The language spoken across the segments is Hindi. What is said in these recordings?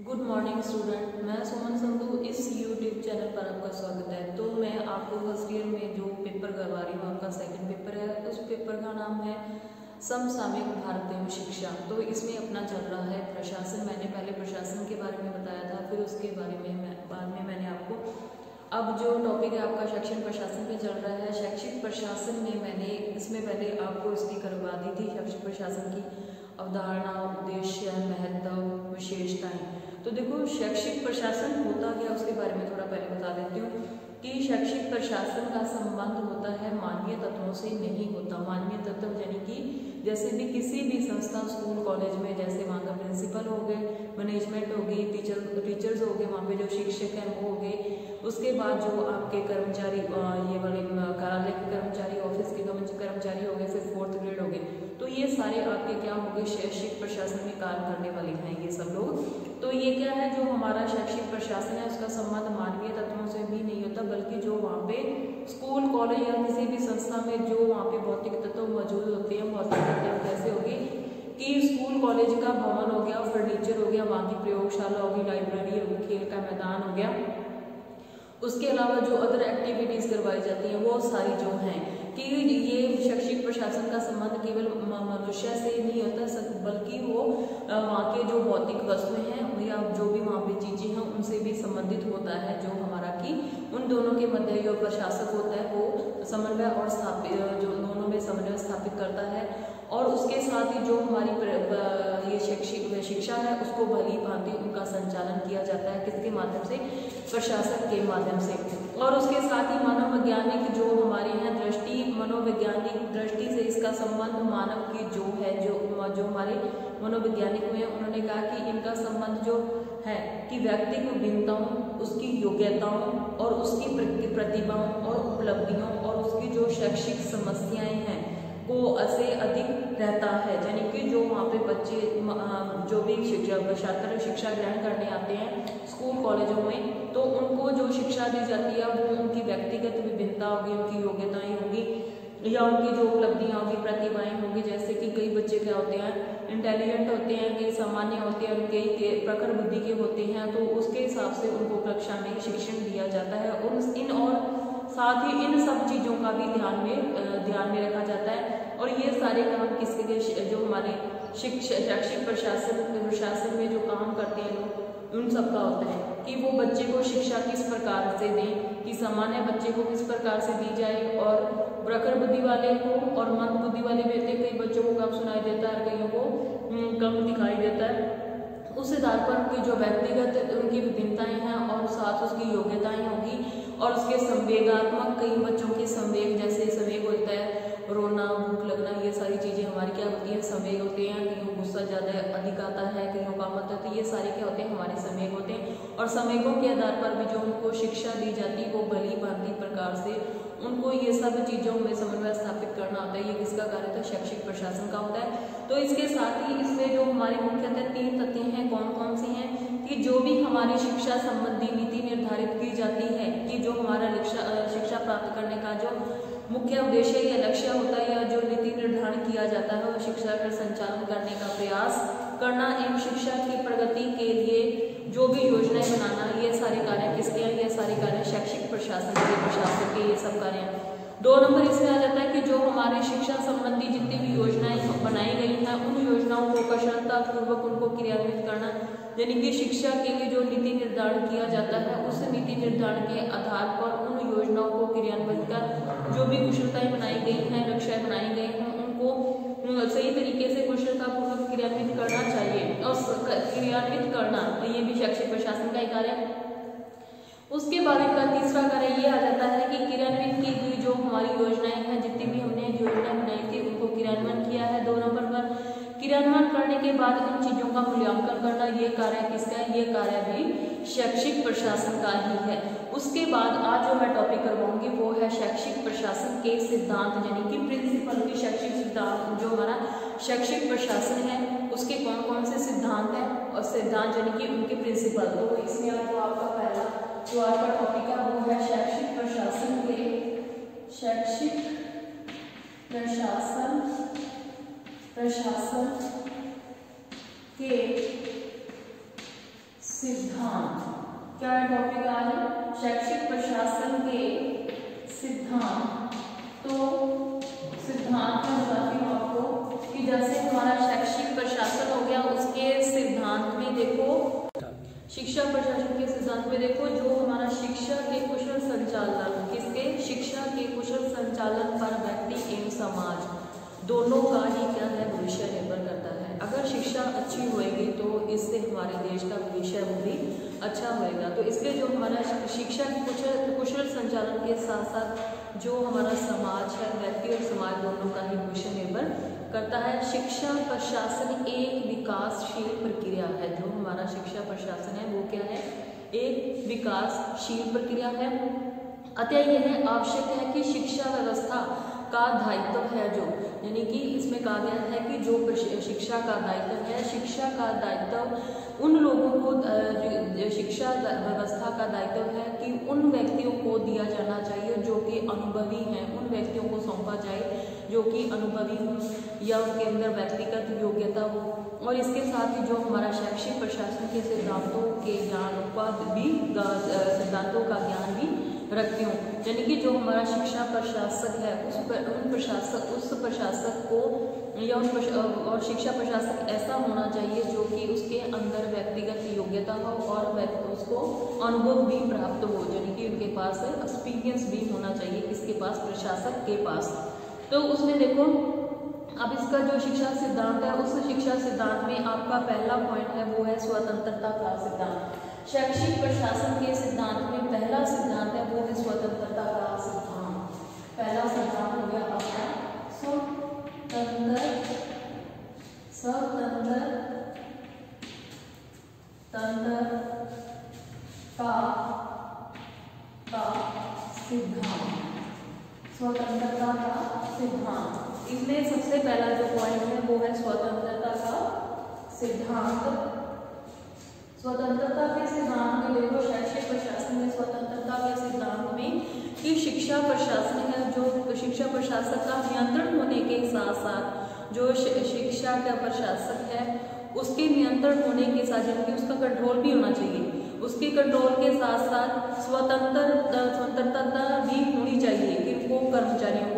गुड मॉर्निंग स्टूडेंट, मैं सुमन संधू। इस यूट्यूब चैनल पर आपका स्वागत है। तो मैं आपको फर्स्ट ईयर में जो पेपर करवा रही हूँ, आपका सेकंड पेपर है, उस पेपर का नाम है समसामयिक भारतीय शिक्षा। तो इसमें अपना चल रहा है प्रशासन। मैंने पहले प्रशासन के बारे में बताया था, फिर उसके बारे में बाद में मैंने आपको अब जो टॉपिक है आपका शैक्षणिक प्रशासन पे चल रहा है। शैक्षिक प्रशासन में मैंने इसमें पहले आपको इसकी करवा दी थी, शैक्षिक प्रशासन की अवधारणा, उद्देश्य, महत्व, विशेषताएं। तो देखो शैक्षिक प्रशासन होता क्या, उसके बारे में थोड़ा पहले बता देती हूँ कि शैक्षिक प्रशासन का संबंध होता है मानवीय तत्वों से नहीं होता। मानवीय तत्व यानी कि जैसे भी किसी भी संस्था, स्कूल, कॉलेज में जैसे वहाँ का प्रिंसिपल हो गए, मैनेजमेंट होगी, टीचर्स हो गए, वहाँ पे जो शिक्षक हैं वो हो गए, उसके बाद जो आपके कर्मचारी, ये वाले कार्यालय के कर्मचारी, ऑफिस के कर्मचारी हो गए, फिर फोर्थ ग्रेड हो गए। तो ये सारे आपके क्या हो गए, शैक्षिक प्रशासन में कार्य करने वाले हैं ये सब लोग। तो ये क्या है, जो हमारा शैक्षिक प्रशासन है उसका संबंध मानवीय तत्वों से भी नहीं होता, बल्कि जो वहाँ पे स्कूल, कॉलेज या किसी भी संस्था में जो वहाँ पे भौतिक तत्व मौजूद होते हैं। भौतिक तत्व कैसे होगी कि स्कूल कॉलेज का भवन हो गया, फर्नीचर हो गया, वहाँ की प्रयोगशाला होगी, लाइब्रेरी होगी, खेल का मैदान हो गया, उसके अलावा जो अदर एक्टिविटीज करवाई जाती हैं वो सारी जो हैं कि ये शैक्षिक प्रशासन का संबंध केवल मनुष्य से नहीं होता, बल्कि वो वहाँ के जो भौतिक वस्तुएं हैं या जो भी वहाँ पे चीजें हैं उनसे भी संबंधित होता है। जो हमारा कि उन दोनों के मध्य जो प्रशासक होता है वो समन्वय और जो दोनों में समन्वय स्थापित करता है। और उसके साथ ही जो हमारी ये शिक्षा है उसको भली भांति उनका संचालन किया जाता है। किसके माध्यम से? प्रशासक के माध्यम से। और उसके साथ ही मनोवैज्ञानिक जो हमारी है दृष्टि, मनोवैज्ञानिक दृष्टि से इसका संबंध मानव की जो है, जो हमारे मनोवैज्ञानिक में उन्होंने कहा कि इनका संबंध जो है कि व्यक्ति को भिन्नताओं, उसकी योग्यताओं और उसकी प्रतिभाओं और उपलब्धियों और उसकी जो शैक्षिक समस्याएं हैं को से अधिक रहता है। यानी कि जो वहाँ पे बच्चे जो भी छात्र शिक्षा ग्रहण करने आते हैं स्कूल कॉलेजों में, तो उनको जो शिक्षा दी जाती है वो उनकी व्यक्तिगत विभिन्नता होगी, उनकी योग्यताएं होगी या उनकी जो उपलब्धियां होगी, प्रतिभाएं होगी। जैसे कि कई बच्चे क्या होते हैं, इंटेलिजेंट होते हैं, कई सामान्य होते हैं, कई प्रखर बुद्धि के होते हैं, तो उसके हिसाब से उनको कक्षा में शिक्षण दिया जाता है। और साथ ही इन सब चीजों का भी ध्यान में रखा जाता है। और ये सारे काम किसके लिए, जो हमारे शैक्षिक प्रशासन में जो काम करते हैं लोग, उन सब का होता है कि वो बच्चे को शिक्षा किस प्रकार से दें, कि सामान्य बच्चे को किस प्रकार से दी जाए और प्रखर बुद्धि वाले को और मंद बुद्धि वाले भी होते हैं। कई बच्चों को कम सुनाई देता है, कईयों को कम दिखाई देता है। उस आधार पर उनकी जो व्यक्तिगत उनकी विभिन्नताएं हैं और साथ उसकी योग्यताएं होगी और उसके संवेगात्मक, कई बच्चों के संवेग, जैसे संवेग होता है रोना, भूख लगना, ये सारी चीजें हमारी क्या होती है, संवेग होते हैं। कईयों को गुस्सा ज्यादा अधिक आता है, कईयों का मत होता है, ये सारे क्या होते हैं, हमारे संवेग होते हैं। और संवेगों के आधार पर भी जो उनको शिक्षा दी जाती है वो भली भांति प्रकार से उनको ये सब चीजों में समन्वय स्थापित करना होता है। ये किसका कार्य होता है? शैक्षिक प्रशासन का होता है। तो इसके साथ ही इसमें जो हमारे मुख्यतः 3 तथ्य हैं, कौन कौन से हैं कि जो भी हमारी शिक्षा संबंधी नीति निर्धारित की जाती है, कि जो हमारा शिक्षा प्राप्त करने का जो मुख्य उद्देश्य या लक्ष्य होता है या जो नीति निर्धारण किया जाता है, वो शिक्षा का संचालन करने का प्रयास करना एवं शिक्षा की प्रगति के लिए जो भी योजनाएं बनाना, ये सारे कार्य किसके हैं? ये सारे कार्य शैक्षिक प्रशासन के, प्रशासक के, ये सब कार्य हैं। 2 नंबर इसमें आ जाता है कि जो हमारे शिक्षा संबंधी जितनी भी योजनाएं बनाई गई हैं उन योजनाओं को कुशलता पूर्वक उनको क्रियान्वित करना। यानी कि शिक्षा के लिए जो नीति निर्धारण किया जाता है उस नीति निर्धारण के आधार पर उन योजनाओं को क्रियान्वित कर जो भी कुशलताएं बनाई गई हैं, लक्ष्य बनाए गए हैं, उनको सही तरीके से कुशलता पूर्वक क्रियान्वित करना चाहिए और क्रियान्वित करना, ये भी शैक्षिक प्रशासन का ही कार्य है। उसके बाद इनका तीसरा कार्य ये आ जाता है कि क्रियान्वित की हुई जो हमारी योजनाएं हैं, जितनी भी हमने योजनाएं बनाई थी उनको क्रियान्वयन किया है। 2 नंबर पर क्रियान्वयन करने के बाद इन चीजों का मूल्यांकन करना, ये कार्य किसका है? ये कार्य भी शैक्षिक प्रशासन का ही है। उसके बाद आज जो मैं टॉपिक करवाऊंगी वो है शैक्षिक प्रशासन के सिद्धांत, यानी कि प्रिंसिपल की शैक्षिक सिद्धांत। जो हमारा शैक्षिक प्रशासन है उसके कौन कौन से सिद्धांत हैं और सिद्धांत यानी कि उनके प्रिंसिपल। तो इसमें जो आपका पहला जो आपका टॉपिक है वो है शैक्षिक प्रशासन के सिद्धांत। क्या टॉपिक आज शैक्षिक प्रशासन के सिद्धांत। तो सिद्धांत में बताती हूँ आपको कि जैसे हमारा शैक्षिक प्रशासन हो गया, उसके सिद्धांत में देखो, शिक्षा प्रशासन के सिद्धांत में देखो, जो हमारा शिक्षा के कुशल संचालन, किसके शिक्षा के कुशल संचालन पर व्यक्ति एवं समाज दोनों का ही क्या है भविष्य निर्भर करता है। अगर शिक्षा अच्छी होएगी तो इससे हमारे देश का भविष्य भी अच्छा होएगा। तो इसलिए जो हमारा शिक्षा के कुशल संचालन के साथ साथ जो हमारा समाज है, व्यक्ति और समाज दोनों का ही भविष्य निर्भर करता है। शिक्षा प्रशासन एक विकासशील प्रक्रिया है। जो हमारा शिक्षा प्रशासन है वो क्या है, एक विकासशील प्रक्रिया है। अतः यह आवश्यक है कि शिक्षा व्यवस्था का दायित्व है, जो यानी कि इसमें कहा गया है कि जो शिक्षा का दायित्व है, शिक्षा का दायित्व उन लोगों को, शिक्षा व्यवस्था का दायित्व है कि उन व्यक्तियों को दिया जाना चाहिए जो कि अनुभवी हैं, उन व्यक्तियों को सौंपा जाए जो कि अनुभवी हों या उनके अंदर व्यक्तिगत योग्यता हो। और इसके साथ ही जो हमारा शैक्षिक प्रशासन के सिद्धांतों के ज्ञान का भी सिद्धांतों का ज्ञान भी रखती हूँ। यानी कि जो हमारा शिक्षा प्रशासक है उस प्रशासक को या और शिक्षा प्रशासक ऐसा होना चाहिए जो कि उसके अंदर व्यक्तिगत योग्यता हो और उसको अनुभव भी प्राप्त हो, यानी कि उनके पास एक्सपीरियंस भी होना चाहिए, किसके पास, प्रशासक के पास। तो उसमें देखो, अब इसका जो शिक्षा सिद्धांत है, उस शिक्षा सिद्धांत में आपका पहला पॉइंट है वो है स्वतंत्रता का सिद्धांत। शैक्षिक प्रशासन के सिद्धांत में पहला सिद्धांत है वो है स्वतंत्रता का सिद्धांत। पहला सिद्धांत हो गया आपका स्वतंत्रता का सिद्धांत। स्वतंत्रता का सिद्धांत, इसमें सबसे पहला जो पॉइंट है वो है स्वतंत्रता का सिद्धांत। स्वतंत्रता के सिद्धांत में देखो, शैक्षिक प्रशासन में स्वतंत्रता के सिद्धांत में कि शिक्षा प्रशासन है, जो शिक्षा प्रशासक का नियंत्रण होने के साथ साथ जो शिक्षा का प्रशासक है उसके नियंत्रण होने के साथ जबकि उसका कंट्रोल भी होना चाहिए, उसके कंट्रोल के साथ साथ स्वतंत्रता भी होनी चाहिए कि उनको कर्मचारियों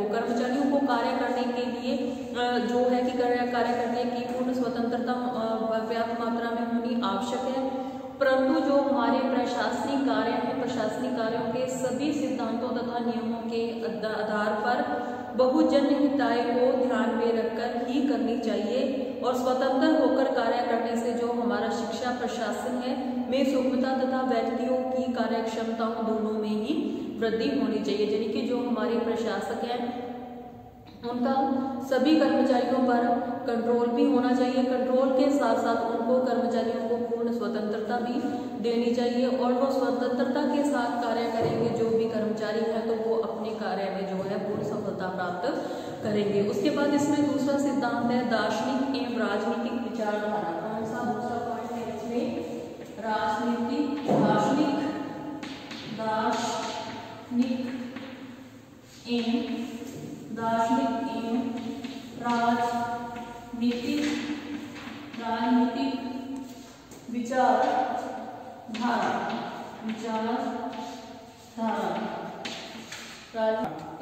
को कार्य करने के लिए जो है कि कार्य करने की पूर्ण स्वतंत्रता पर्याप्त मात्रा में होनी आवश्यक है। परंतु जो हमारे प्रशासनिक कार्य हैं, प्रशासनिक कार्यों के सभी सिद्धांतों तथा नियमों के आधार पर बहुजन हिताय को ध्यान में रखकर ही करनी चाहिए और स्वतंत्र होकर कार्य करने से जो हमारा शिक्षा प्रशासन है में सुगमता तथा व्यक्तियों की कार्य क्षमताओं दोनों में ही वृद्धि होनी चाहिए। यानी कि जो हमारे प्रशासक हैं उनका सभी कर्मचारियों पर कंट्रोल भी होना चाहिए, कंट्रोल के साथ साथ उनको कर्मचारियों को पूर्ण स्वतंत्रता भी देनी चाहिए और वो स्वतंत्रता के साथ कार्य करेंगे जो भी कर्मचारी हैं तो वो अपने कार्य में जो है पूर्ण सफलता प्राप्त करेंगे। उसके बाद इसमें दूसरा सिद्धांत है दार्शनिक एवं राजनीतिक विचारधारा। कौन सा दूसरा पॉइंट है इसमें, दार्शनिक एवं राजनीतिक विचारधारा।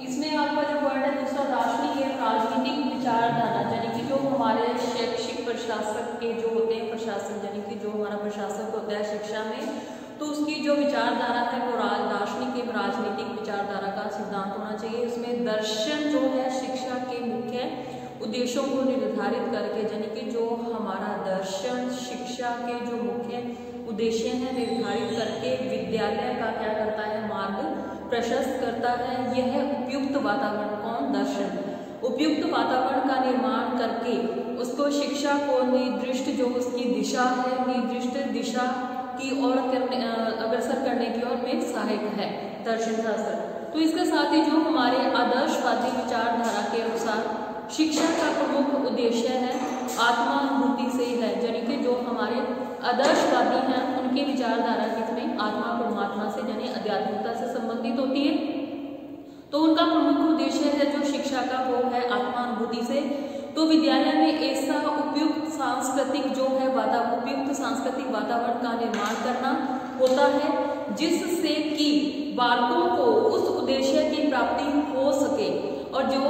इसमें आपका जो वर्ड है दूसरा दार्शनिक एवं राजनीतिक विचारधारा, यानी कि जो हमारे शैक्षिक प्रशासक के जो होते हैं प्रशासन, यानी कि जो हमारा प्रशासक होता है शिक्षा में, तो उसकी जो विचारधारा है वो दार्शनिक एवं राजनीतिक विचारधारा का सिद्धांत होना चाहिए। इसमें दर्शन जो है शिक्षा के मुख्य उद्देश्यों को निर्धारित करके, यानी कि जो हमारा दर्शन शिक्षा के जो मुख्य उद्देश्य हैं निर्धारित करके विद्यालय का क्या करता है, मार्ग प्रशस्त करता है। यह उपयुक्त वातावरण, कौन, दर्शन, उपयुक्त वातावरण का निर्माण करके उसको शिक्षा को निर्दिष्ट जो उसकी दिशा है, निर्दिष्ट दिशा की ओर अग्रसर करने की ओर में सहायक है दर्शन शास्त्र। तो इसके साथ ही जो हमारे आदर्शवादी विचारधारा के अनुसार शिक्षा का प्रमुख उद्देश्य है आत्मानुभूति से है, यानी कि जो हमारे आदर्शवादी हैं उनकी विचारधारा किसमें, आत्मा परमात्मा से यानी आध्यात्मिकता से संबंधित होती है। तो उनका प्रमुख उद्देश्य है जो शिक्षा का वो है आत्मानुभूति से तो विद्यालय में ऐसा उपयुक्त सांस्कृतिक वातावरण का निर्माण करना होता है जिससे कि बालकों को उस उद्देश्य की प्राप्ति हो सके और जो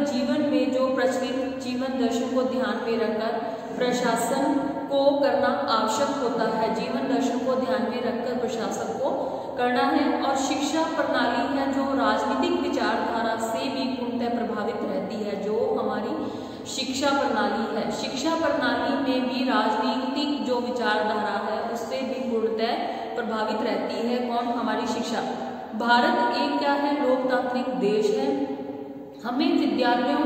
जीवन में जो प्रचलित जीवन दर्शन को ध्यान में रखकर प्रशासन को करना आवश्यक होता है। जीवन दर्शन को ध्यान में रखकर प्रशासन को करना है। और शिक्षा प्रणाली है जो राजनीतिक विचारधारा से भी पूर्णतः प्रभावित रहती है। जो हमारी शिक्षा प्रणाली है, शिक्षा प्रणाली में भी राजनीतिक जो विचारधारा है उससे भी पूर्णतः प्रभावित रहती है। कौन? हमारी शिक्षा। भारत एक क्या है? लोकतांत्रिक देश है। हमें विद्यालयों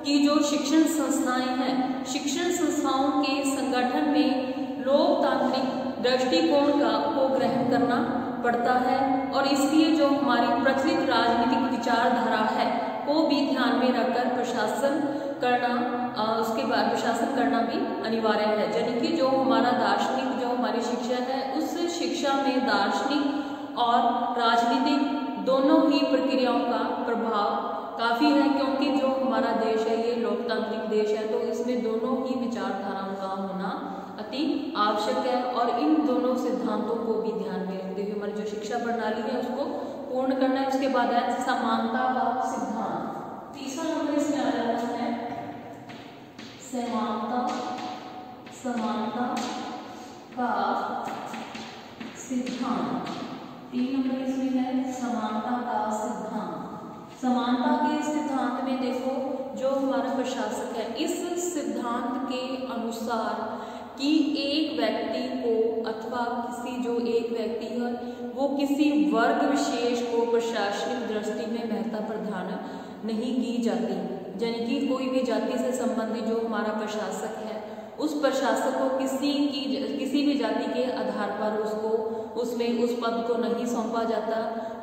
की जो शिक्षण संस्थाएं हैं, शिक्षण संस्थाओं के संगठन में लोकतांत्रिक दृष्टिकोण को ग्रहण करना पड़ता है और इसलिए जो हमारी प्रचलित राजनीतिक विचारधारा है को भी ध्यान में रखकर प्रशासन करना भी अनिवार्य है। यानी कि जो हमारा दार्शनिक जो हमारी शिक्षा है उस शिक्षा में दार्शनिक और राजनीतिक दोनों ही प्रक्रियाओं का प्रभाव काफी है, क्योंकि जो हमारा देश है ये लोकतांत्रिक देश है, तो इसमें दोनों ही विचारधाराओं का होना अति आवश्यक है। और इन दोनों सिद्धांतों को भी ध्यान में रखते हुए हमारी जो शिक्षा प्रणाली है उसको पूर्ण करना है। उसके बाद है समानता का सिद्धांत। तीसरा नंबर इसमें आ जाता है समानता का सिद्धांत। 3 नंबर इसमें है समानता का सिद्धांत। समानता के सिद्धांत में देखो जो हमारा प्रशासक है, इस सिद्धांत के अनुसार कि एक व्यक्ति को अथवा एक व्यक्ति है वो किसी वर्ग विशेष को प्रशासनिक दृष्टि में महत्ता प्रदान नहीं की जाती। यानी कि कोई भी जाति से संबंधित जो हमारा प्रशासक है उस प्रशासक को किसी भी जाति के आधार पर उसमें उस पद को नहीं सौंपा जाता।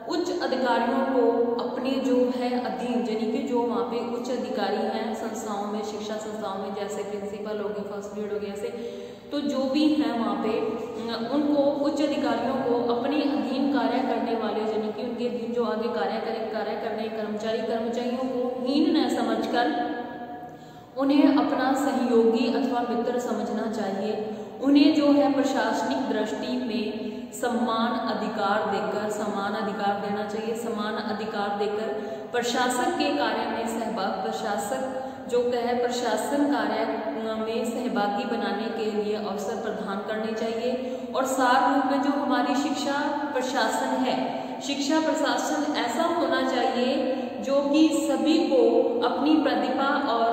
उच्च अधिकारियों को अपने जो है अधीन, यानी कि जो वहाँ पे उच्च अधिकारी हैं संस्थाओं में, शिक्षा संस्थाओं में, जैसे प्रिंसिपल हो गए, फर्स्ट ग्रेड हो गया, ऐसे तो जो भी हैं वहाँ पे उनको उच्च अधिकारियों को अपने अधीन कार्य करने वाले, यानी कि उनके अधीन जो आगे कार्य करने कर्मचारियों को हीन न समझकर उन्हें अपना सहयोगी अथवा मित्र समझना चाहिए। उन्हें जो है प्रशासनिक दृष्टि में समान अधिकार देना चाहिए। समान अधिकार देकर प्रशासक के कार्य में प्रशासन कार्य में सहभागी बनाने के लिए अवसर प्रदान करने चाहिए। और साथ रूप में जो हमारी शिक्षा प्रशासन है, शिक्षा प्रशासन ऐसा होना चाहिए जो कि सभी को अपनी प्रतिभा और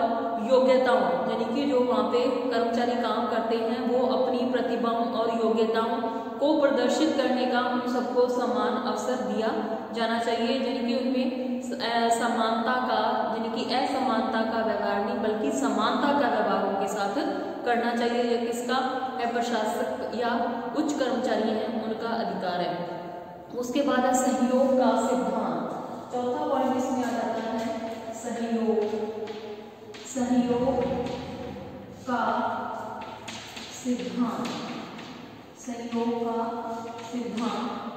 योग्यताओं, यानी कि जो वहाँ पे कर्मचारी काम करते हैं वो अपनी प्रतिभाओं और योग्यताओं को प्रदर्शित करने का उन सबको समान अवसर दिया जाना चाहिए। यानी कि उनमें समानता का, यानी कि असमानता का व्यवहार नहीं बल्कि समानता का व्यवहार उनके साथ करना चाहिए। यह किसका है? प्रशासक या उच्च कर्मचारी हैं उनका अधिकार है। उसके बाद है सहयोग का सिद्धांत। चौथा पॉइंट इसमें आ जाता है सहयोग का सिद्धांत।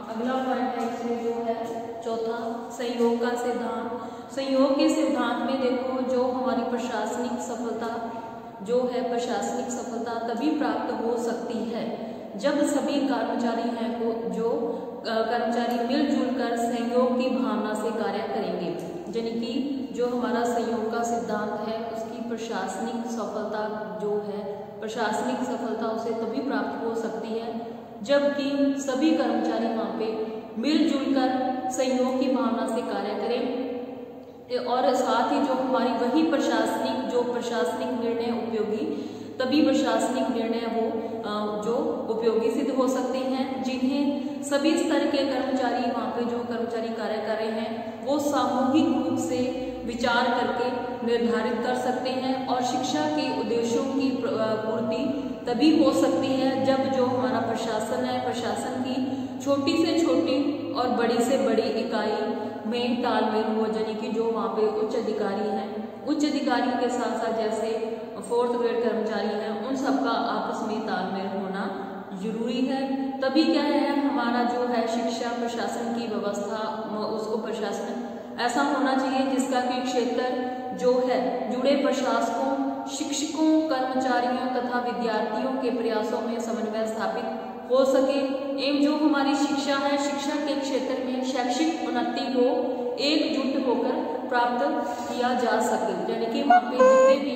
अगला पॉइंट है इसमें जो है चौथा, सहयोग का सिद्धांत। सहयोग के सिद्धांत में देखो जो हमारी प्रशासनिक सफलता तभी प्राप्त हो सकती है जब सभी कर्मचारी हैं कर्मचारी मिलजुल कर सहयोग की भावना से कार्य करेंगे। यानी कि जो हमारा सहयोग का सिद्धांत है उसकी प्रशासनिक सफलता उसे तभी प्राप्त हो सकती है जबकि सभी कर्मचारी वहाँ पे मिलजुल कर सहयोग की भावना से कार्य करें। और साथ ही जो हमारी वही प्रशासनिक निर्णय उपयोगी, तभी प्रशासनिक निर्णय जो उपयोगी सिद्ध हो सकते हैं जिन्हें सभी स्तर के कर्मचारी वहाँ पे जो कर्मचारी कार्य कर रहे हैं वो सामूहिक रूप से विचार करके निर्धारित कर सकते हैं। और शिक्षा के उद्देश्यों की पूर्ति तभी हो सकती है जब जो हमारा प्रशासन है, प्रशासन की छोटी से छोटी और बड़ी से बड़ी इकाई में तालमेल हो। यानी कि जो वहाँ पे उच्च अधिकारी के साथ साथ जैसे 4th ग्रेड कर्मचारी हैं उन सबका आपस में तालमेल होना जरूरी है। तभी क्या है हमारा जो है शिक्षा प्रशासन की व्यवस्था उसको प्रशासन ऐसा होना चाहिए जिसका कि क्षेत्र जो है जुड़े प्रशासकों, शिक्षकों, कर्मचारियों तथा विद्यार्थियों के प्रयासों में समन्वय स्थापित हो सके एवं जो हमारी शिक्षा है, शिक्षा के क्षेत्र में शैक्षिक उन्नति को एकजुट होकर प्राप्त किया जा सके। यानी कि वहाँ पे जितने भी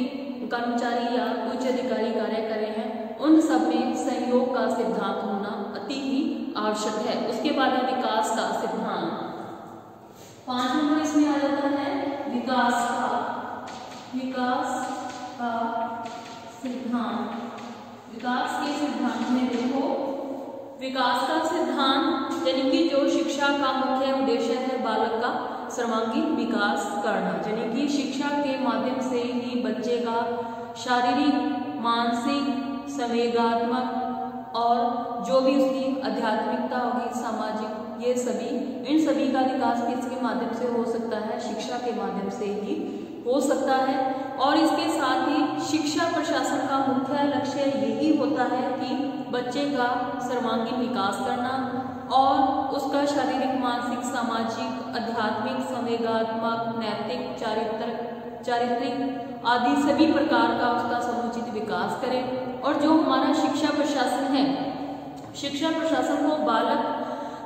कर्मचारी या उच्च अधिकारी कार्य कर रहे हैं उन सब में सहयोग का सिद्धांत होना अति ही आवश्यक है। उसके बाद है विकास का सिद्धांत। 5 नंबर इसमें आ जाता है विकास का सिद्धांत। विकास के सिद्धांत में देखो, विकास का सिद्धांत यानी कि जो शिक्षा का मुख्य उद्देश्य है बालक का सर्वांगीण विकास करना, यानी कि शिक्षा के माध्यम से ही बच्चे का शारीरिक, मानसिक, संवेगात्मक और जो भी उसकी आध्यात्मिकता होगी, सामाजिक, ये सभी इन सभी का विकास किसके माध्यम से हो सकता है? शिक्षा के माध्यम से ही हो सकता है। और इसके साथ ही शिक्षा प्रशासन का मुख्य लक्ष्य यही होता है कि बच्चे का सर्वांगीण विकास करना और उसका शारीरिक, मानसिक, सामाजिक, आध्यात्मिक, संवेगात्मक, नैतिक, चारित्रिक आदि सभी प्रकार का उसका समुचित विकास करें। और जो हमारा शिक्षा प्रशासन है, शिक्षा प्रशासन को बालक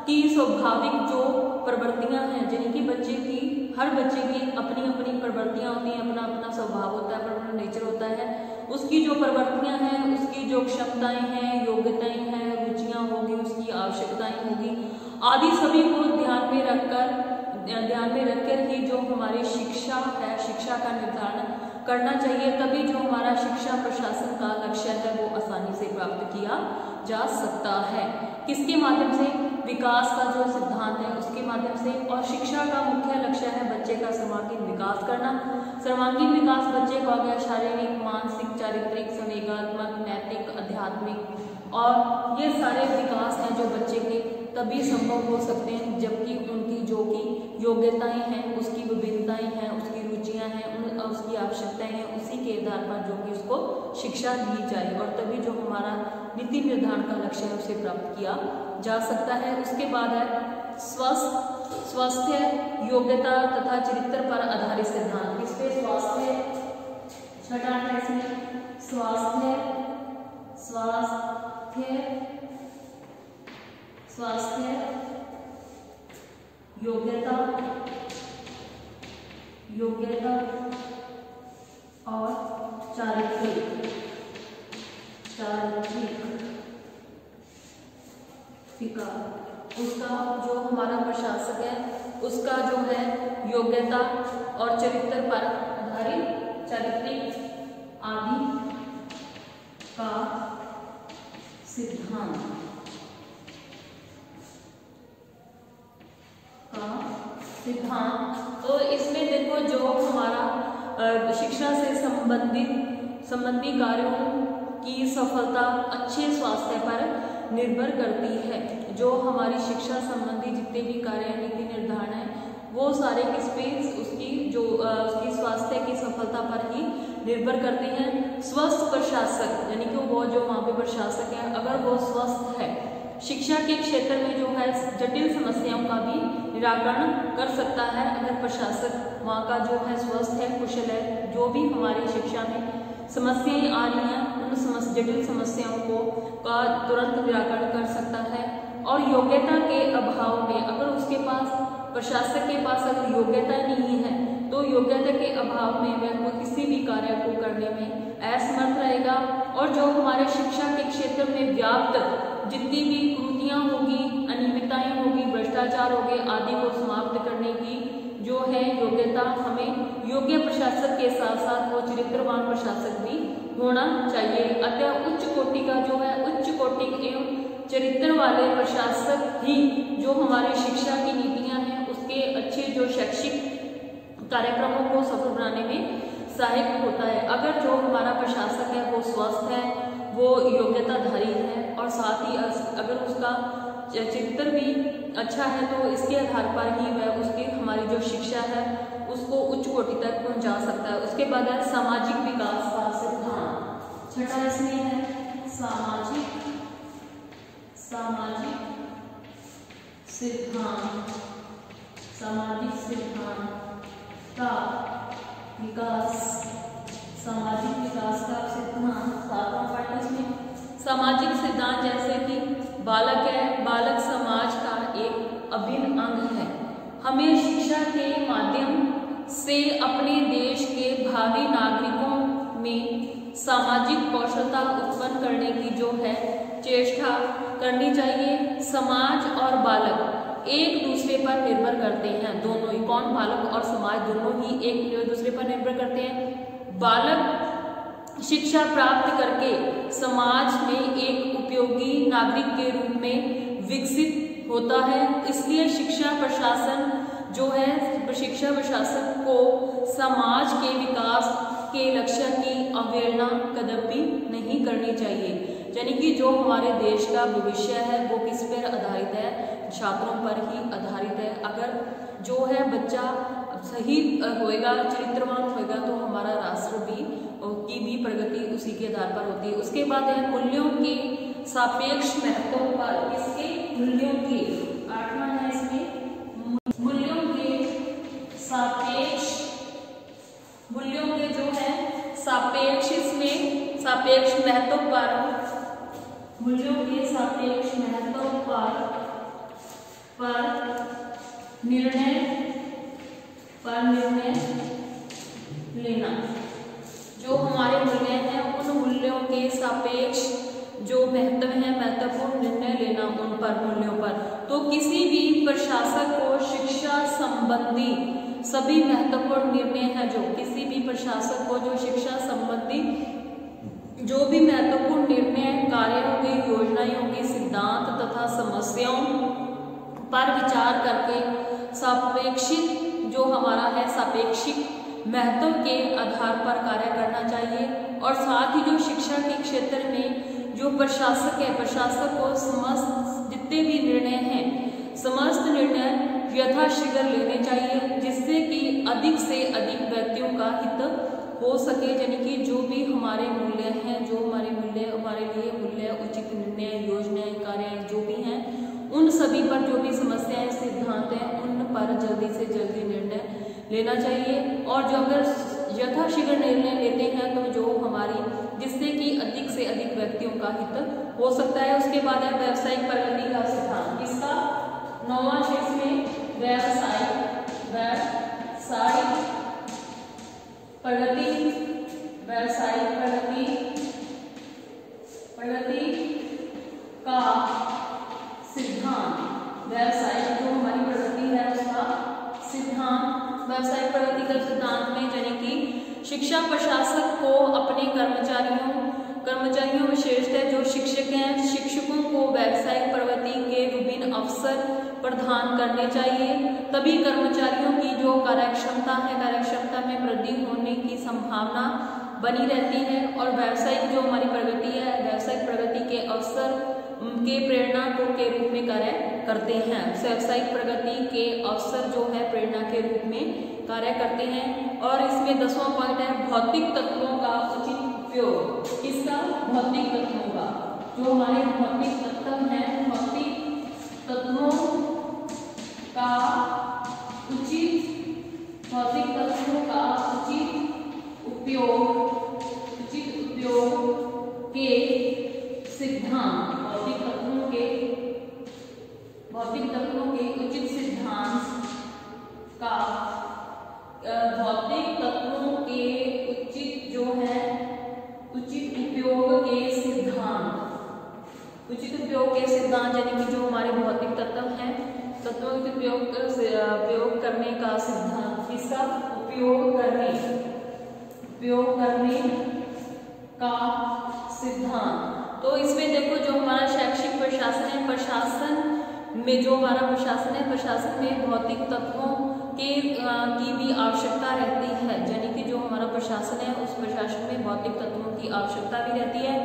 की स्वाभाविक जो प्रवृत्तियां हैं, यानी कि बच्चे की, हर बच्चे की अपनी अपनी प्रवृत्तियां होती हैं, अपना अपना स्वभाव होता है, अपना नेचर होता है, उसकी जो प्रवृत्तियां हैं, उसकी जो क्षमताएं हैं, योग्यताएं हैं, रुचियां होगी, उसकी आवश्यकताएं होगी आदि सभी को ध्यान में रखकर ही जो हमारी शिक्षा है, शिक्षा का निर्धारण करना चाहिए। तभी जो हमारा शिक्षा प्रशासन का लक्ष्य है वो आसानी से प्राप्त किया जा सकता है। किसके माध्यम से? विकास का जो सिद्धांत है उसके माध्यम से। और शिक्षा का मुख्य लक्ष्य है बच्चे का सर्वांगीण विकास करना। सर्वांगीण विकास बच्चे को आ गया शारीरिक, मानसिक, चारित्रिक, संवेगात्मक, नैतिक, आध्यात्मिक, और ये सारे विकास हैं जो बच्चे के तभी संभव हो सकते हैं जबकि उनकी जो कि योग्यताएं हैं, उसकी विभिन्नताएं हैं, उसकी रुचियां हैं, उसकी आवश्यकताएं हैं, उसी के आधार पर जो कि उसको शिक्षा दी जाए और तभी जो हमारा नीति निर्धारण का लक्ष्य है उसे प्राप्त किया जा सकता है। उसके बाद है स्वास्थ्य, योग्यता तथा चरित्र पर आधारित सिद्धांत। इस पे स्वास्थ्य, छठा है इसमें स्वास्थ्य, योग्यता और चारित्रिक विकास। उसका जो हमारा प्रशासक है उसका जो है योग्यता और चरित्र पर आधारित चारित्रिक आदि का सिद्धांत तो इसमें देखो जो हमारा शिक्षा से संबंधी कार्यों की सफलता अच्छे स्वास्थ्य पर निर्भर करती है। जो हमारी शिक्षा संबंधी जितने भी कार्य नीति निर्धारण है वो सारे किस पे? उसकी स्वास्थ्य की सफलता पर ही निर्भर करते हैं। स्वस्थ प्रशासक यानी कि वो जो वहाँ पे प्रशासक है अगर वो स्वस्थ है, शिक्षा के क्षेत्र में जो है जटिल समस्याओं का भी निराकरण कर सकता है। अगर प्रशासक वहाँ का जो है स्वस्थ है, कुशल है, जो भी हमारी शिक्षा में समस्याएं आ रही हैं उन जटिल समस्याओं को का तुरंत निराकरण कर सकता है। और योग्यता के अभाव में अगर उसके पास, प्रशासक के पास अगर योग्यता नहीं है तो योग्यता के अभाव में वह कोई किसी भी कार्य को करने में असमर्थ रहेगा। और जो हमारे शिक्षा के क्षेत्र में व्याप्त जितनी भी कुरीतियां होगी, अनियमितताएं होगी, भ्रष्टाचार होंगे आदि को समाप्त करने की जो है योग्यता, हमें योग्य प्रशासक के साथ साथ वो चरित्रवान प्रशासक भी होना चाहिए। अतः उच्च कोटि का जो है उच्च कोटि एवं चरित्र वाले प्रशासक ही जो हमारी शिक्षा की नीतियां हैं उसके अच्छे जो शैक्षिक कार्यक्रमों को सफल बनाने में सहायक होता है। अगर जो हमारा प्रशासक है वो स्वस्थ है, वो योग्यताधारी है और साथ ही अगर उसका चरित्र भी अच्छा है तो इसके आधार पर ही वह उसकी हमारी जो शिक्षा है उसको उच्च कोटि तक पहुंचा सकता है। उसके बाद है सामाजिक विकास का सिद्धांत। छठा इसमें है सामाजिक सिद्धांत का विकास, सामाजिक विकास का सिद्धांत। 7वां पॉइंट इसमें सामाजिक सिद्धांत, जैसे कि बालक है, बालक समाज का एक अभिन्न अंग है। हमें शिक्षा के माध्यम से अपने देश के भावी नागरिकों में सामाजिक कौशलता उत्पन्न करने की जो है चेष्टा करनी चाहिए। समाज और बालक एक दूसरे पर निर्भर करते हैं, दोनों ही, कौन, बालक और समाज दोनों ही एक दूसरे पर निर्भर करते हैं। बालक शिक्षा प्राप्त करके समाज में एक उपयोगी नागरिक के रूप में विकसित होता है। इसलिए शिक्षा प्रशासन जो है, शिक्षा प्रशासन को समाज के विकास के लक्ष्य की अवहेलना कदापि नहीं करनी चाहिए। यानी कि जो हमारे देश का भविष्य है वो किस पर आधारित है, छात्रों पर ही आधारित है। अगर जो है बच्चा सही होएगा, चरित्रवान होएगा, तो हमारा राष्ट्र की भी प्रगति उसी के आधार पर होती है। उसके बाद है मूल्यों के सापेक्ष महत्व पर, इसके मूल्यों के, 8वां है इसमें मूल्यों के सापेक्ष, मूल्यों के जो है सापेक्ष, इसमें सापेक्ष महत्व पर, मूल्यों के सापेक्ष महत्व पर निर्णय लेना। जो हमारे मूल्य हैं उन मूल्यों के सापेक्ष जो महत्व है, महत्वपूर्ण निर्णय लेना उन पर, मूल्यों पर। तो किसी भी प्रशासक को शिक्षा संबंधी सभी महत्वपूर्ण निर्णय है, जो किसी भी प्रशासक को जो शिक्षा संबंधी जो भी महत्वपूर्ण निर्णय, कार्य होंगे, योजनाएं होंगी, सिद्धांत तथा समस्याओं पर विचार करके सापेक्षिक जो हमारा है सापेक्षिक महत्व के आधार पर कार्य करना चाहिए। और साथ ही जो शिक्षा के क्षेत्र में जो प्रशासक है, प्रशासक को समस्त जितने भी निर्णय हैं, समस्त निर्णय यथाशीघ्र लेने चाहिए, जिससे कि अधिक से अधिक व्यक्तियों का हित हो सके। यानी कि जो भी हमारे मूल्य हैं, जो हमारे मूल्य, हमारे लिए मूल्य, उचित निर्णय, योजनाएं, कार्य जो भी हैं, उन सभी पर जो भी समस्याएं, सिद्धांत हैं, उन पर जल्दी से जल्दी निर्णय लेना चाहिए। और जो अगर यथाशीघ्र निर्णय लेते हैं तो जो हमारी, जिससे कि अधिक से अधिक व्यक्तियों का हित हो सकता है। उसके बाद है व्यावसायिक प्रगति का सिद्धांत। इसका 9वां क्षेत्र में व्यावसायिक प्रगति, व्यावसायिक प्रगति का सिद्धांत, व्यावसायिक जो हमारी प्रगति है उसका सिद्धांत। व्यावसायिक प्रगति का सिद्धांत में यानी कि शिक्षा प्रशासक को अपने कर्मचारियों विशेषतः जो शिक्षक हैं, शिक्षकों को व्यावसायिक प्रगति के विभिन्न अवसर प्रदान करने चाहिए। तभी कर्मचारियों की जो कार्यक्षमता है, कार्यक्षमता में वृद्धि होने की संभावना बनी रहती है। और व्यावसायिक जो हमारी प्रगति है, व्यावसायिक प्रगति के अवसर के प्रेरणा के रूप में कार्य करते हैं। व्यावसायिक प्रगति के अवसर जो है प्रेरणा के रूप में कार्य करते हैं। और इसमें 10वां पॉइंट है भौतिक तत्वों का उचित उपयोग। इसका भौतिक तत्वों का, जो हमारे भौतिक तत्व हैं, भौतिक तत्वों का उचित, भौतिक तत्वों का उचित उपयोग के सिद्धांत, भौतिक तत्वों के उचित सिद्धांत का, भौतिक तत्वों के उचित जो है उचित उपयोग के सिद्धांत, उचित उपयोग के सिद्धांत यानी कि जो हमारे भौतिक तत्व हैं, तत्वों के उपयोग करने का सिद्धांत। इसका उपयोग करने का सिद्धांत। तो इसमें देखो जो हमारा शैक्षिक प्रशासन है, प्रशासन में जो हमारा प्रशासन है, प्रशासन में भौतिक तत्वों की भी आवश्यकता रहती है। यानी कि जो हमारा प्रशासन है उस प्रशासन में भौतिक तत्वों की आवश्यकता भी रहती है,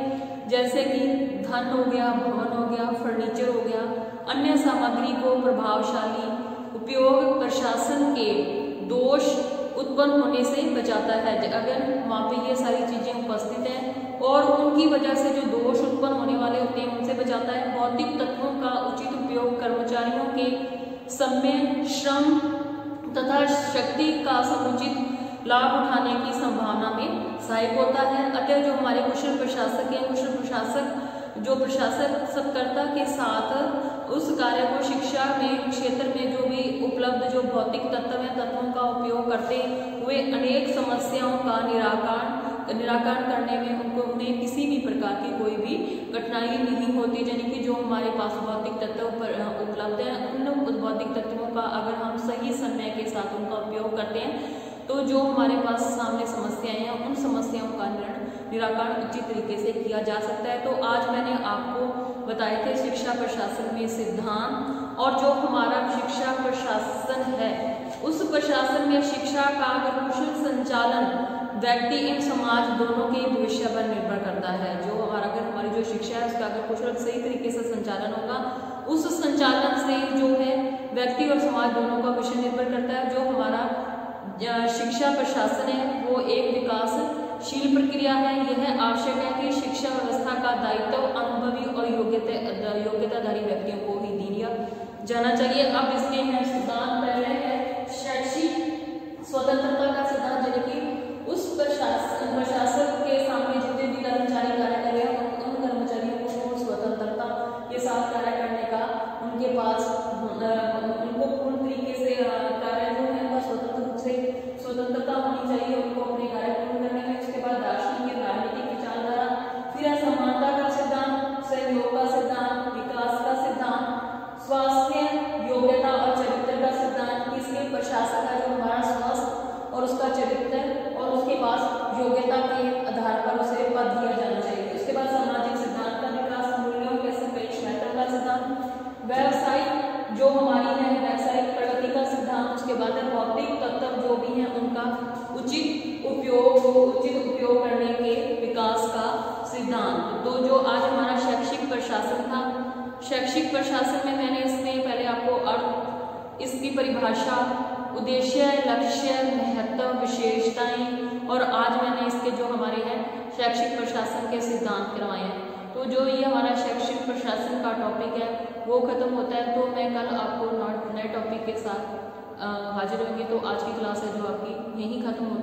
जैसे कि धन हो गया, भवन हो गया, फर्नीचर हो गया, अन्य सामग्री को प्रभावशाली उपयोग प्रशासन के दोष उत्पन्न होने से बचाता है। अगर वहाँ पे ये सारी चीजें उपस्थित हैं और उनकी वजह से जो दोष उत्पन्न होने वाले होते हैं उनसे बचाता है। भौतिक तत्वों का उचित उपयोग कर्मचारियों के समय, श्रम तथा शक्ति का समुचित लाभ उठाने की संभावना में सहायक होता है। अतः जो हमारे कुशल प्रशासक हैं, कुशल प्रशासक जो प्रशासकता के साथ उस कार्य को शिक्षा में क्षेत्र में जो भी उपलब्ध जो भौतिक तत्व हैं, तत्वों का उपयोग करते हुए अनेक समस्याओं का निराकरण करने में उन्हें किसी भी प्रकार की कोई भी कठिनाई नहीं होती। यानी कि जो हमारे पास भौतिक तत्व उपलब्ध है, उन भौतिक तत्वों का अगर हम सही समय के साथ उनका उपयोग करते हैं तो जो हमारे पास सामने समस्याएं हैं, उन समस्याओं का निराकरण उचित तरीके से किया जा सकता है। तो आज मैंने आपको बताए थे शिक्षा प्रशासन में सिद्धांत, और जो हमारा शिक्षा प्रशासन है उस प्रशासन में शिक्षा का अगर कुशल संचालन व्यक्ति एवं समाज दोनों के भविष्य पर निर्भर करता है। जो हमारी जो शिक्षा है उसका अगर कुशल सही तरीके से संचालन होगा, उस संचालन से जो है व्यक्ति और समाज दोनों का भविष्य निर्भर करता है। जो हमारा शिक्षा प्रशासन है वो एक विकासशील प्रक्रिया है। यह आवश्यक है कि शिक्षा व्यवस्था का दायित्व अनुभवी और योग्यताधारी व्यक्तियों को ही दिया जाना चाहिए। अब इसके हैं सिद्धांत। पहले है शैक्षिक स्वतंत्रता का सिद्धांत, यानी कि उस प्रशासक के सामने जितने भी कर्मचारी कार्य कर रहे हैं उन कर्मचारियों को पूर्ण स्वतंत्रता के साथ कार्य करने का उनके पास उनको पूर्ण तरीके से कार्य जो है वह स्वतंत्र रूप से स्वतंत्रता होनी चाहिए उनको अपने कार्य पूर्ण करने में। उसके बाद दार्शनिक राजनीतिक विचारधारा, फिर है समानता का सिद्धांत, सहयोग का सिद्धांत, विकास का सिद्धांत, स्वास्थ्य, योग्यता और चरित्र का सिद्धांत। इसके प्रशासक का जो हमारा स्वास्थ्य और उसका चरित्र और उसके पास योग्यता के आधार पर उसे पद दिया जाना चाहिए। उसके बाद सामाजिक सिद्धांत का विकास, मूल्यों के सापेक्ष महत्व का सिद्धांत, व्यवसायिक जो हमारी है व्यवसायिक प्रगति का सिद्धांत। उसके बाद है भौतिक तत्व जो भी है उनका उचित उपयोग करने के विकास का सिद्धांत। तो जो आज हमारा शैक्षिक प्रशासन था, शैक्षिक प्रशासन में मैंने इसमें पहले आपको अर्थ, इसकी परिभाषा, उद्देश्य, लक्ष्य, महत्व, विशेषताएं और आज मैंने इसके जो हमारे हैं शैक्षिक प्रशासन के सिद्धांत करवाए हैं। तो जो ये हमारा शैक्षिक प्रशासन का टॉपिक है वो खत्म होता है। तो मैं कल आपको नए टॉपिक के साथ हाजिर होंगी। तो आज की क्लास है जो आपकी यहीं खत्म होती है।